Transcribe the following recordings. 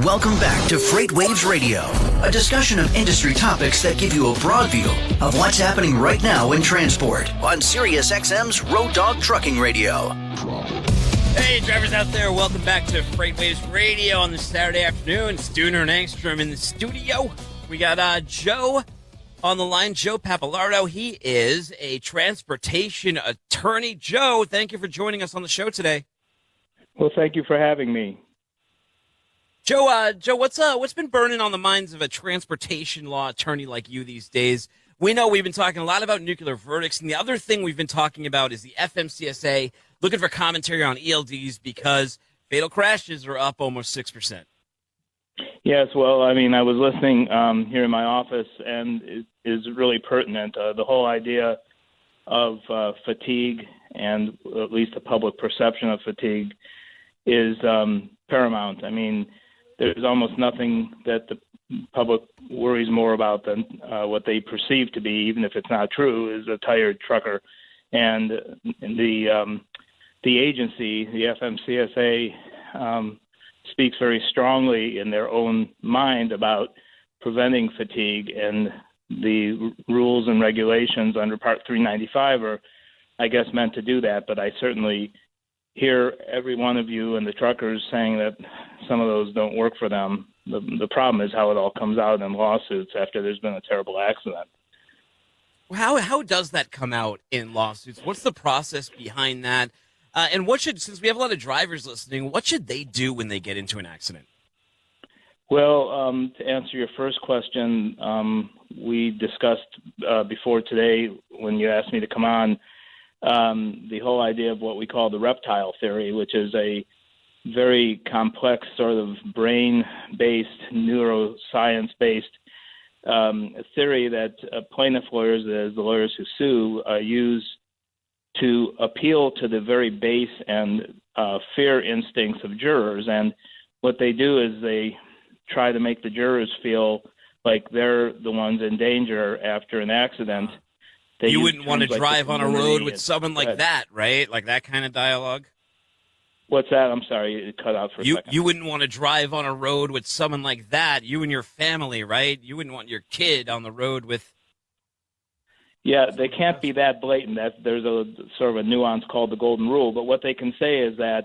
Welcome back to Freight Waves Radio, a discussion of industry topics that give you a broad view of what's happening right now in transport on Sirius XM's Road Dog Trucking Radio. Hey, drivers out there, welcome back to Freight Waves Radio on this Saturday afternoon. Stooner and Angstrom in the studio. We got Joe on the line, Joe Pappalardo. He is a transportation attorney. Joe, thank you for joining us on the show today. Well, thank you for having me. Joe, what's been burning on the minds of a transportation law attorney like you these days? We know we've been talking a lot about nuclear verdicts, and the other thing we've been talking about is the FMCSA looking for commentary on ELDs because fatal crashes are up almost 6%. Yes, well, I mean, I was listening here in my office, and it is really pertinent. The whole idea of fatigue, and at least the public perception of fatigue, is paramount. I mean, there's almost nothing that the public worries more about than what they perceive to be, even if it's not true, is a tired trucker. And the agency, the FMCSA, speaks very strongly in their own mind about preventing fatigue, and the rules and regulations under Part 395 are, I guess, meant to do that. But I certainly hear every one of you and the truckers saying that some of those don't work for them. The problem is how it all comes out in lawsuits after there's been a terrible accident. How does that come out in lawsuits? What's the process behind that? And since we have a lot of drivers listening, what should they do when they get into an accident? Well, to answer your first question, we discussed before today when you asked me to come on the whole idea of what we call the Reptile Theory, which is a very complex sort of brain-based, neuroscience-based theory that plaintiff lawyers, as the lawyers who sue, use to appeal to the very base and fear instincts of jurors. And what they do is they try to make the jurors feel like they're the ones in danger after an accident. You wouldn't want to drive on a road with someone like that, right? Like that kind of dialogue? What's that? I'm sorry, it cut out for a second. You wouldn't want to drive on a road with someone like that, you and your family, right? You wouldn't want your kid on the road with... Yeah, they can't be that blatant. There's a sort of a nuance called the golden rule. But what they can say is that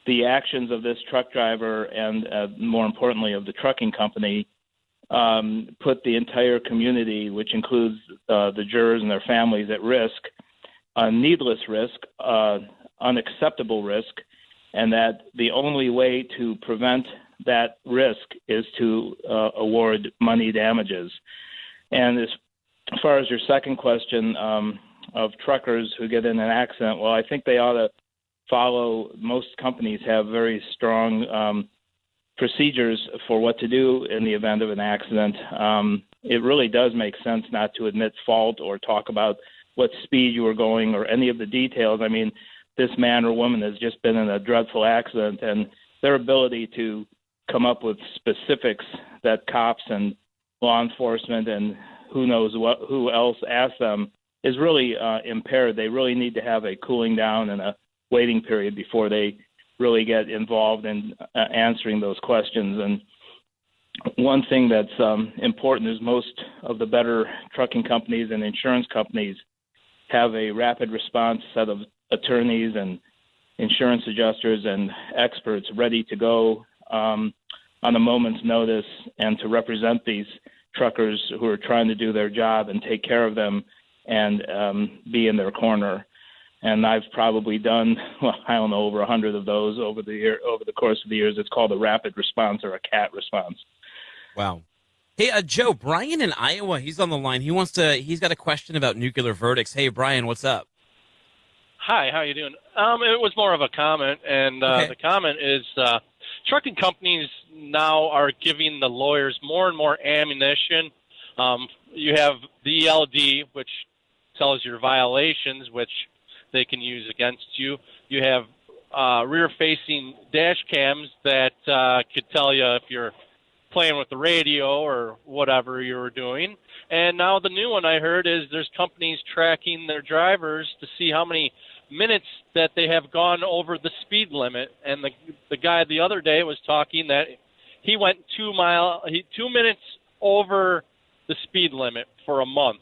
the actions of this truck driver and, more importantly, of the trucking company put the entire community, which includes the jurors and their families, at risk, needless risk, unacceptable risk, and that the only way to prevent that risk is to award money damages. And as far as your second question of truckers who get in an accident, well, I think they ought to follow. Most companies have very strong procedures for what to do in the event of an accident. It really does make sense not to admit fault or talk about what speed you were going or any of the details. I mean, this man or woman has just been in a dreadful accident, and their ability to come up with specifics that cops and law enforcement and who else asks them is really impaired. They really need to have a cooling down and a waiting period before they really get involved in answering those questions. And one thing that's important is most of the better trucking companies and insurance companies have a rapid response set of attorneys and insurance adjusters and experts ready to go on a moment's notice and to represent these truckers who are trying to do their job and take care of them and be in their corner. And I've probably done, over 100 of those over the course of the years. It's called a rapid response or a CAT response. Wow. Hey, Joe, Brian in Iowa, he's on the line. He's got a question about nuclear verdicts. Hey, Brian, what's up? Hi, how you doing? It was more of a comment, and Okay. The comment is trucking companies now are giving the lawyers more and more ammunition. You have the ELD, which tells your violations, which they can use against you. You have rear-facing dash cams that could tell you if you're playing with the radio or whatever you were doing. And now the new one I heard is there's companies tracking their drivers to see how many minutes that they have gone over the speed limit. And the guy the other day was talking that he went 2 minutes over the speed limit for a month.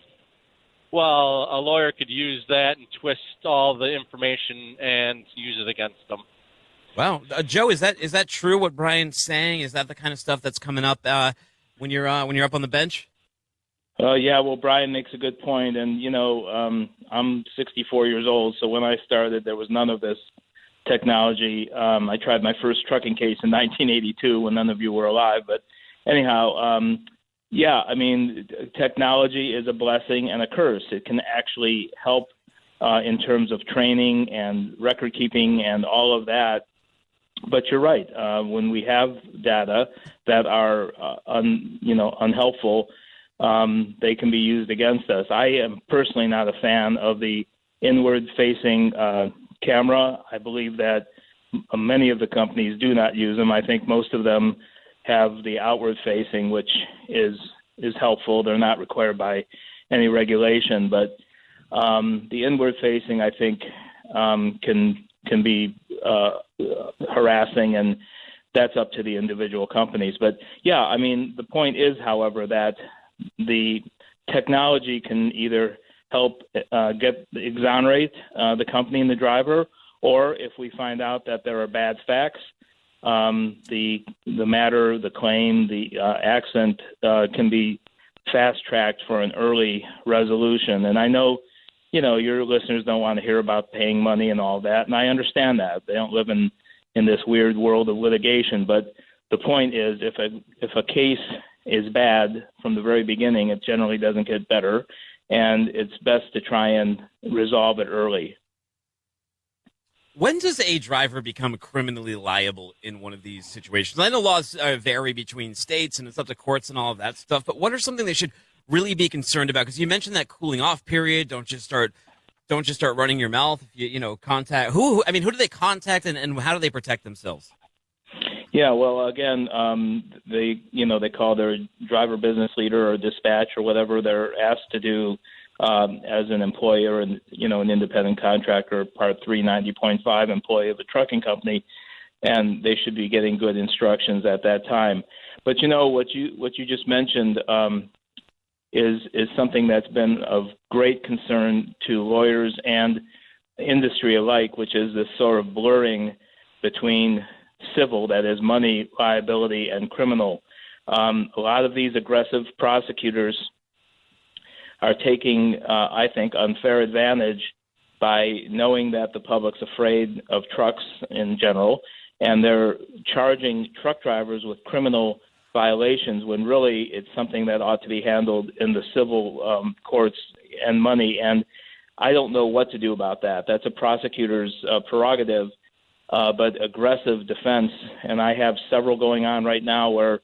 Well, a lawyer could use that and twist all the information and use it against them. Wow, Joe, is that true? What Brian's saying, is that the kind of stuff that's coming up when you're up on the bench? Yeah, well, Brian makes a good point, and I'm 64 years old, so when I started, there was none of this technology. I tried my first trucking case in 1982 when none of you were alive, but anyhow, yeah, I mean, technology is a blessing and a curse. It can actually help in terms of training and record keeping and all of that. But you're right. When we have data that are unhelpful, they can be used against us. I am personally not a fan of the inward-facing camera. I believe that many of the companies do not use them. I think most of them have the outward-facing, which is helpful. They're not required by any regulation, but the inward-facing, I think, can be harassing, and that's up to the individual companies. But yeah, I mean, the point is, however, that the technology can either help exonerate the company and the driver, or if we find out that there are bad facts, the matter, the claim, the accident can be fast-tracked for an early resolution. And I know, your listeners don't want to hear about paying money and all that, and I understand that. They don't live in this weird world of litigation. But the point is, if a case is bad from the very beginning, it generally doesn't get better, and it's best to try and resolve it early. When does a driver become criminally liable in one of these situations? I know laws vary between states, and it's up to courts and all of that stuff, but what are something they should really be concerned about? Because you mentioned that cooling off period. Don't just start running your mouth. If you contact who do they contact, and how do they protect themselves? Yeah, well, again, they call their driver business leader or dispatch or whatever they're asked to do as an employer and an independent contractor, Part 390.5 employee of a trucking company, and they should be getting good instructions at that time. But what you just mentioned is something that's been of great concern to lawyers and industry alike, which is this sort of blurring between civil, that is money, liability, and criminal. A lot of these aggressive prosecutors are taking, I think, unfair advantage by knowing that the public's afraid of trucks in general, and they're charging truck drivers with criminal violations when really it's something that ought to be handled in the civil courts and money. And I don't know what to do about that. That's a prosecutor's prerogative, but aggressive defense, and I have several going on right now where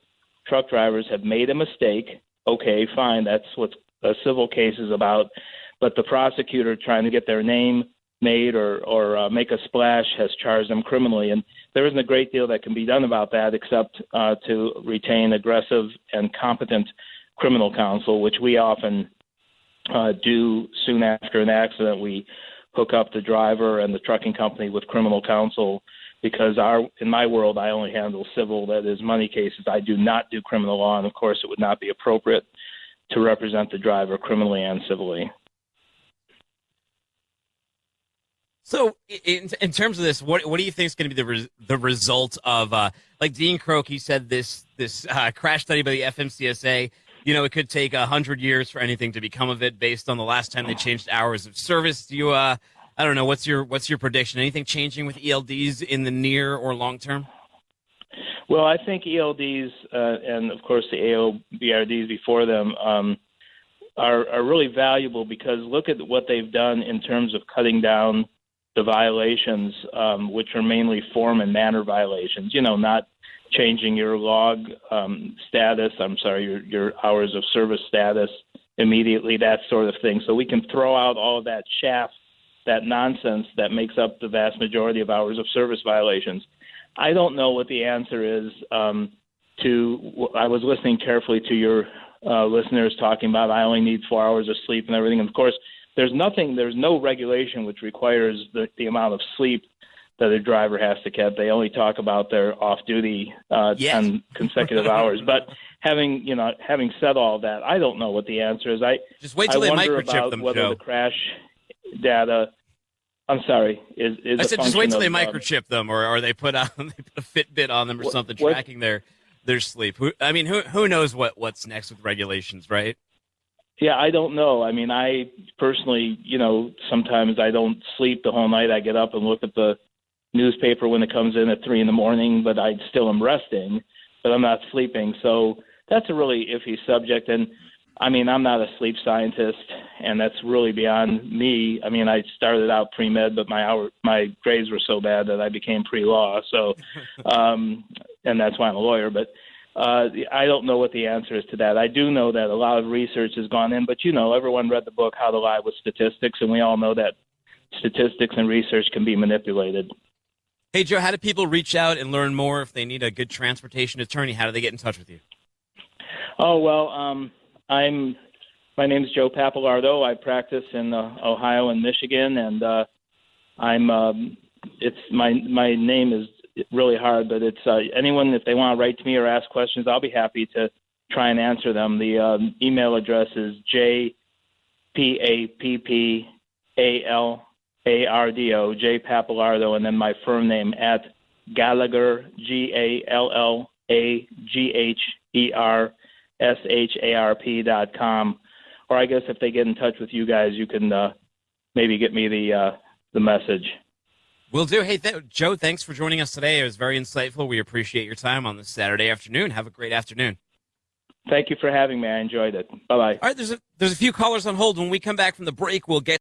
truck drivers have made a mistake. Okay, fine, that's what a civil case is about, but the prosecutor trying to get their name made or make a splash has charged them criminally, and there isn't a great deal that can be done about that except to retain aggressive and competent criminal counsel, which we often do soon after an accident. We hook up the driver and the trucking company with criminal counsel because in my world, I only handle civil, that is money cases. I do not do criminal law, and of course it would not be appropriate to represent the driver criminally and civilly. So, in terms of this, what do you think is going to be the result of, like Dean Croak, he said this crash study by the FMCSA, it could take 100 years for anything to become of it based on the last time they changed hours of service. Do you, I don't know, what's your prediction? Anything changing with ELDs in the near or long term? Well, I think ELDs and, of course, the AOBRDs before them are really valuable because look at what they've done in terms of cutting down the violations, which are mainly form and manner violations, not changing your log status, your hours of service status immediately, that sort of thing. So we can throw out all of that chaff, that nonsense that makes up the vast majority of hours of service violations. I don't know what the answer is I was listening carefully to your listeners talking about I only need 4 hours of sleep and everything. And of course, there's no regulation which requires the amount of sleep that a driver has to keep. They only talk about their off-duty 10 consecutive hours. But having said all that, I don't know what the answer is. Just wait till they wonder microchip about them, whether Joe. the crash data. I'm sorry. Is I said just wait till they of, microchip them, or they put a Fitbit on them or something tracking their sleep. Who knows what's next with regulations, right? Yeah, I don't know. I mean, I personally, sometimes I don't sleep the whole night. I get up and look at the newspaper when it comes in at 3 a.m, but I still am resting, but I'm not sleeping. So that's a really iffy subject. And I mean, I'm not a sleep scientist, and that's really beyond me. I mean, I started out pre-med, but my grades were so bad that I became pre-law. So, and that's why I'm a lawyer. But I don't know what the answer is to that. I do know that a lot of research has gone in, but everyone read the book How to Lie with Statistics, and we all know that statistics and research can be manipulated. Hey, Joe, how do people reach out and learn more if they need a good transportation attorney? How do they get in touch with you? Oh, well, my name is Joe Pappalardo. I practice in Ohio and Michigan, and my name is really hard, but it's anyone, if they want to write to me or ask questions, I'll be happy to try and answer them. The email address is JPAPPALARDO, J Pappalardo, and then my firm name at Gallagher, GALLAGHERSHARP.com. Or I guess if they get in touch with you guys, you can maybe get me the message. Will do. Hey, Joe, thanks for joining us today. It was very insightful. We appreciate your time on this Saturday afternoon. Have a great afternoon. Thank you for having me. I enjoyed it. Bye-bye. All right, there's a few callers on hold. When we come back from the break, we'll get